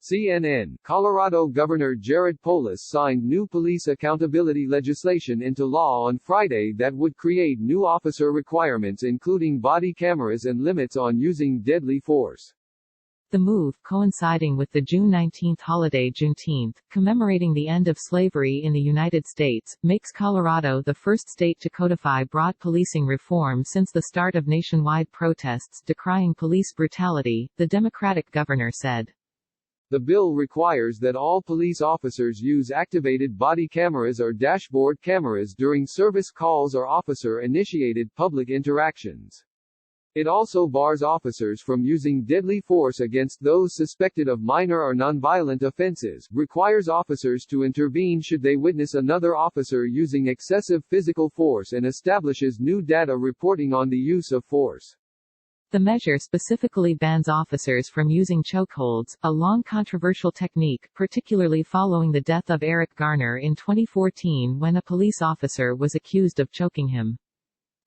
CNN, Colorado Governor Jared Polis signed new police accountability legislation into law on Friday that would create new officer requirements including body cameras and limits on using deadly force. The move, coinciding with the June 19 holiday Juneteenth, commemorating the end of slavery in the United States, makes Colorado the first state to codify broad policing reform since the start of nationwide protests decrying police brutality, the Democratic governor said. The bill requires that all police officers use activated body cameras or dashboard cameras during service calls or officer-initiated public interactions. It also bars officers from using deadly force against those suspected of minor or nonviolent offenses, requires officers to intervene should they witness another officer using excessive physical force, and establishes new data reporting on the use of force. The measure specifically bans officers from using chokeholds, a long controversial technique, particularly following the death of Eric Garner in 2014 when a police officer was accused of choking him.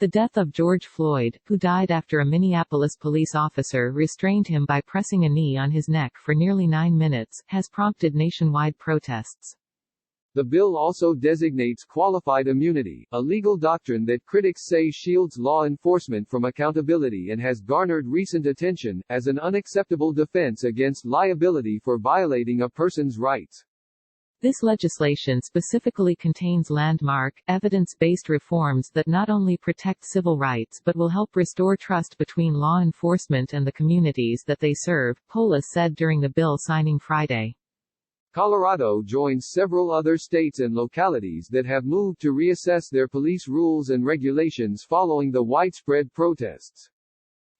The death of George Floyd, who died after a Minneapolis police officer restrained him by pressing a knee on his neck for nearly 9 minutes, has prompted nationwide protests. The bill also designates qualified immunity, a legal doctrine that critics say shields law enforcement from accountability and has garnered recent attention, as an unacceptable defense against liability for violating a person's rights. This legislation specifically contains landmark, evidence-based reforms that not only protect civil rights but will help restore trust between law enforcement and the communities that they serve, Polis said during the bill signing Friday. Colorado joins several other states and localities that have moved to reassess their police rules and regulations following the widespread protests.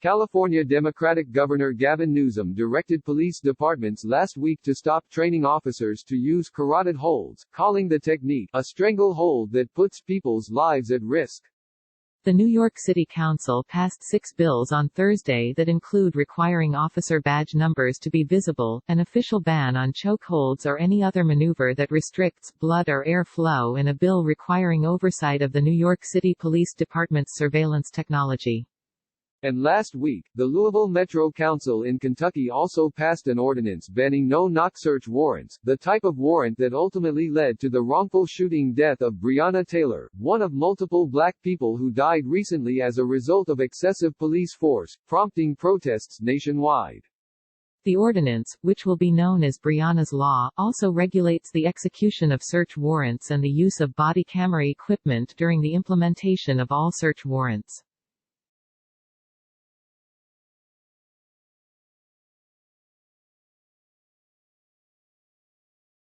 California Democratic Governor Gavin Newsom directed police departments last week to stop training officers to use carotid holds, calling the technique a stranglehold that puts people's lives at risk. The New York City Council passed 6 bills on Thursday that include requiring officer badge numbers to be visible, an official ban on chokeholds or any other maneuver that restricts blood or air flow, and a bill requiring oversight of the New York City Police Department's surveillance technology. And last week, the Louisville Metro Council in Kentucky also passed an ordinance banning no-knock search warrants, the type of warrant that ultimately led to the wrongful shooting death of Breonna Taylor, one of multiple black people who died recently as a result of excessive police force, prompting protests nationwide. The ordinance, which will be known as Breonna's Law, also regulates the execution of search warrants and the use of body camera equipment during the implementation of all search warrants.